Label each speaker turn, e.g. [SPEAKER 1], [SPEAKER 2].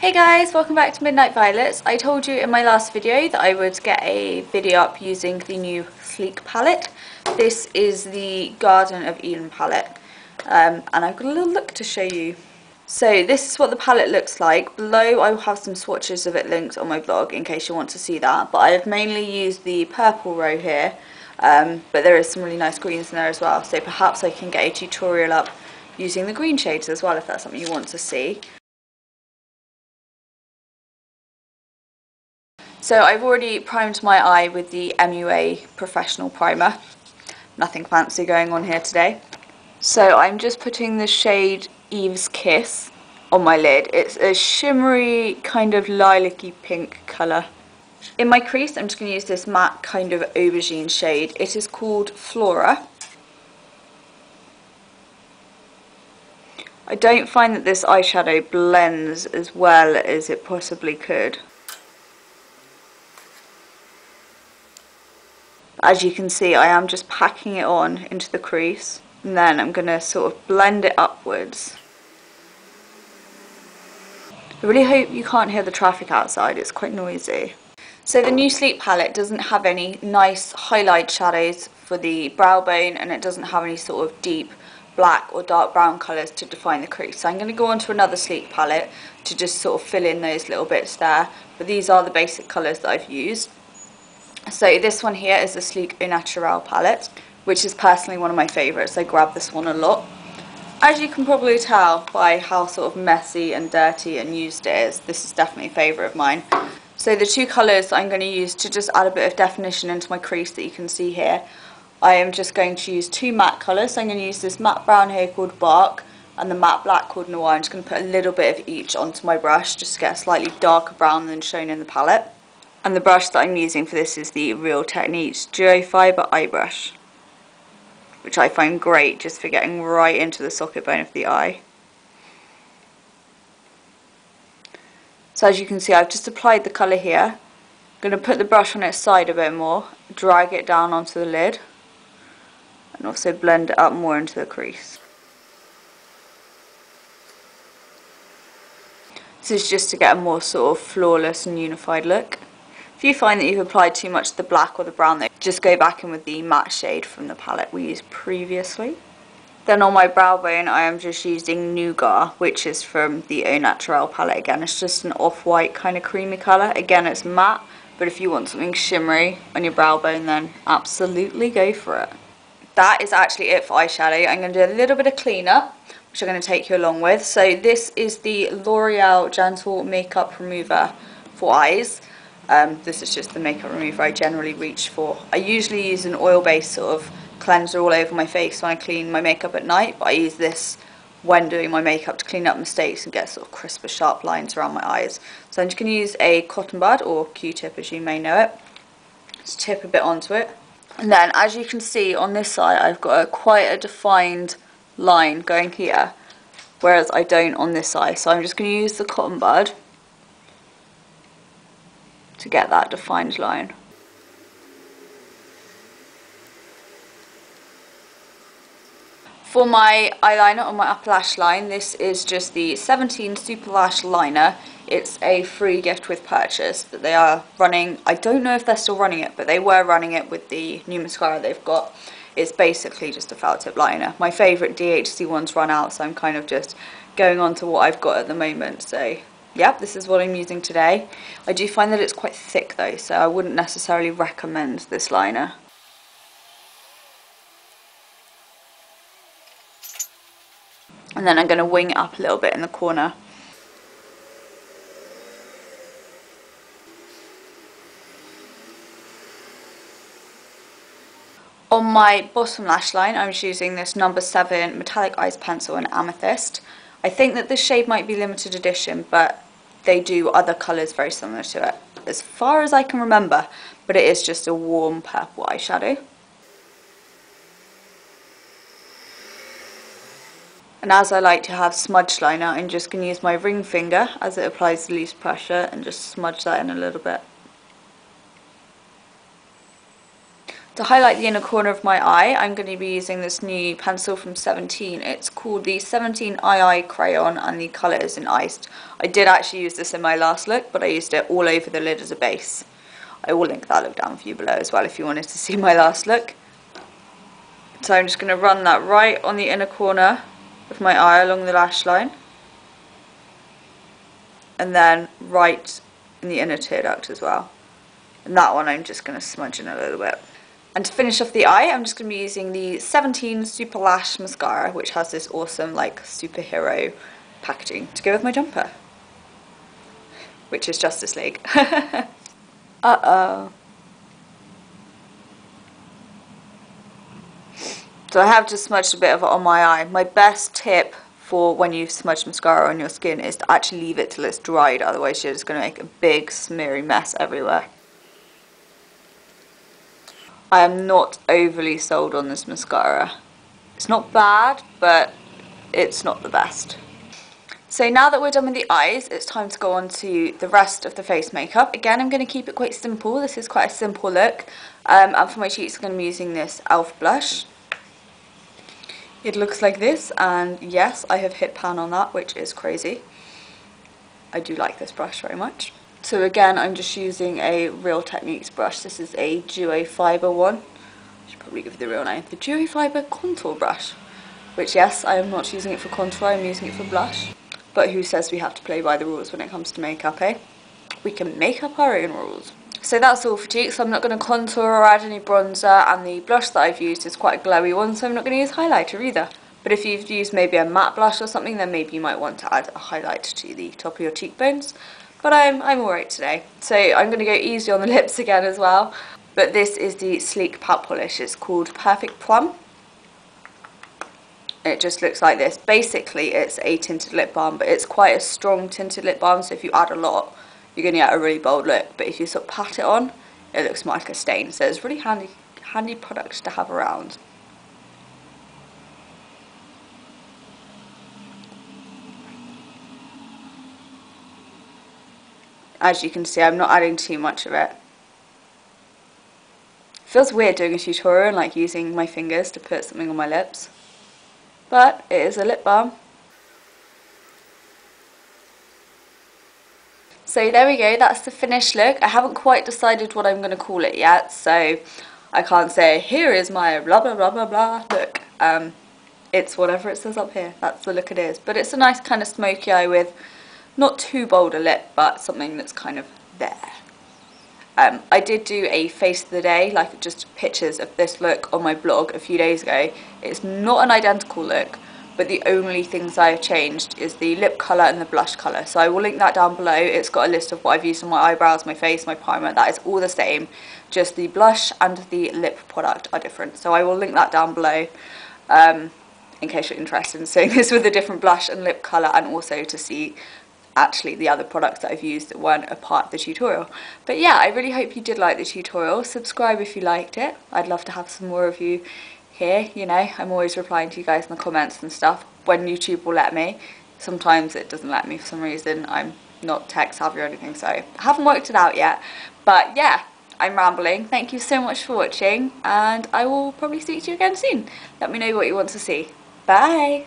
[SPEAKER 1] Hey guys, welcome back to Midnight Violets. I told you in my last video that I would get a video up using the new Sleek palette. This is the Garden of Eden palette, and I've got a little look to show you. So this is what the palette looks like. Below I will have some swatches of it linked on my blog in case you want to see that, but I have mainly used the purple row here, but there is some really nice greens in there as well, so perhaps I can get a tutorial up using the green shades as well if that's something you want to see. So I've already primed my eye with the MUA Professional Primer. Nothing fancy going on here today. So I'm just putting the shade Eve's Kiss on my lid. It's a shimmery kind of lilac-y pink colour. In my crease I'm just going to use this matte kind of aubergine shade. It is called Flora. I don't find that this eyeshadow blends as well as it possibly could. As you can see, I am just packing it on into the crease, and then I'm going to sort of blend it upwards. I really hope you can't hear the traffic outside, it's quite noisy. So the new Sleek palette doesn't have any nice highlight shadows for the brow bone, and it doesn't have any sort of deep black or dark brown colours to define the crease. So I'm going to go on to another Sleek palette to just sort of fill in those little bits there, but these are the basic colours that I've used. So this one here is the Sleek Naturel palette, which is personally one of my favourites. I grab this one a lot. As you can probably tell by how sort of messy and dirty and used it is, this is definitely a favourite of mine. So the two colours I'm going to use to just add a bit of definition into my crease that you can see here, I am just going to use two matte colours. So I'm going to use this matte brown here called Bark and the matte black called Noir. I'm just going to put a little bit of each onto my brush just to get a slightly darker brown than shown in the palette. And the brush that I'm using for this is the Real Techniques Duo Fibre Eye Brush, which I find great just for getting right into the socket bone of the eye. So as you can see, I've just applied the colour here. I'm going to put the brush on its side a bit more, drag it down onto the lid, and also blend it up more into the crease. This is just to get a more sort of flawless and unified look. If you find that you've applied too much of the black or the brown, though, just go back in with the matte shade from the palette we used previously. Then on my brow bone I am just using Nougat, which is from the Au Naturel palette again. It's just an off-white kind of creamy colour. Again, it's matte, but if you want something shimmery on your brow bone, then absolutely go for it. That is actually it for eyeshadow. I'm going to do a little bit of cleanup, which I'm going to take you along with. So this is the L'Oreal Gentle Makeup Remover for eyes. This is just the makeup remover I generally reach for. I usually use an oil-based sort of cleanser all over my face when I clean my makeup at night, but I use this when doing my makeup to clean up mistakes and get sort of crisper, sharp lines around my eyes. So I'm just going to use a cotton bud, or Q-tip as you may know it. Just tip a bit onto it. And then, as you can see on this side, I've got quite a defined line going here, whereas I don't on this side. So I'm just going to use the cotton bud to get that defined line. For my eyeliner on my upper lash line, this is just the 17 Super Lash Liner. It's a free gift with purchase that they are running. I don't know if they're still running it, but they were running it with the new mascara they've got. It's basically just a felt tip liner. My favourite DHC ones run out, so I'm kind of just going on to what I've got at the moment. So yep, this is what I'm using today. I do find that it's quite thick though, so I wouldn't necessarily recommend this liner. And then I'm going to wing it up a little bit in the corner. On my bottom lash line, I'm just using this number 7 Metallic Eyes Pencil in Amethyst. I think that this shade might be limited edition, but they do other colours very similar to it, as far as I can remember, but it is just a warm purple eyeshadow. And as I like to have smudge liner, I'm just going to use my ring finger as it applies the least pressure and just smudge that in a little bit. To highlight the inner corner of my eye, I'm going to be using this new pencil from 17. It's called the 17 II Crayon and the colour is in Iced. I did actually use this in my last look, but I used it all over the lid as a base. I will link that look down for you below as well if you wanted to see my last look. So I'm just going to run that right on the inner corner of my eye along the lash line. And then right in the inner tear duct as well. And that one I'm just going to smudge in a little bit. And to finish off the eye, I'm just going to be using the 17 Super Lash Mascara, which has this awesome, like, superhero packaging to go with my jumper. Which is Justice League. Uh-oh. So I have just smudged a bit of it on my eye. My best tip for when you smudge mascara on your skin is to actually leave it till it's dried, otherwise you're just going to make a big smeary mess everywhere. I am not overly sold on this mascara. It's not bad, but it's not the best. So now that we're done with the eyes, it's time to go on to the rest of the face makeup. Again, I'm going to keep it quite simple. This is quite a simple look. And for my cheeks, I'm going to be using this e.l.f. blush. It looks like this, and yes, I have hit pan on that, which is crazy. I do like this brush very much. So again, I'm just using a Real Techniques brush. This is a Duo Fiber one. I should probably give it the real name. The Duo Fiber Contour Brush. Which, yes, I am not using it for contour, I'm using it for blush. But who says we have to play by the rules when it comes to makeup, eh? We can make up our own rules. So that's all for cheeks. I'm not going to contour or add any bronzer, and the blush that I've used is quite a glowy one, so I'm not going to use highlighter either. But if you've used maybe a matte blush or something, then maybe you might want to add a highlight to the top of your cheekbones. But I'm alright today. So I'm going to go easy on the lips again as well. But this is the Sleek Pout Polish. It's called Perfect Plum. It just looks like this. Basically, it's a tinted lip balm, but it's quite a strong tinted lip balm, so if you add a lot, you're going to get a really bold look. But if you sort of pat it on, it looks more like a stain. So it's a really handy product to have around. As you can see, I'm not adding too much of it. It feels weird doing a tutorial and like using my fingers to put something on my lips. But it is a lip balm. So there we go, that's the finished look. I haven't quite decided what I'm going to call it yet, so I can't say, here is my blah blah blah blah blah look. It's whatever it says up here, that's the look it is. But it's a nice kind of smoky eye with not too bold a lip, but something that's kind of there. I did do a face of the day, like just pictures of this look on my blog a few days ago. It's not an identical look, but the only things I've changed is the lip colour and the blush colour. So I will link that down below. It's got a list of what I've used on my eyebrows, my face, my primer. That is all the same, just the blush and the lip product are different. So I will link that down below in case you're interested in seeing this with a different blush and lip colour, and also to see actually the other products that I've used that weren't a part of the tutorial. But yeah, I really hope you did like the tutorial. Subscribe if you liked it. I'd love to have some more of you here, you know. I'm always replying to you guys in the comments and stuff when YouTube will let me. Sometimes it doesn't let me for some reason. I'm not tech savvy or anything, so I haven't worked it out yet. But yeah, I'm rambling. Thank you so much for watching, and I will probably speak to you again soon. Let me know what you want to see. Bye!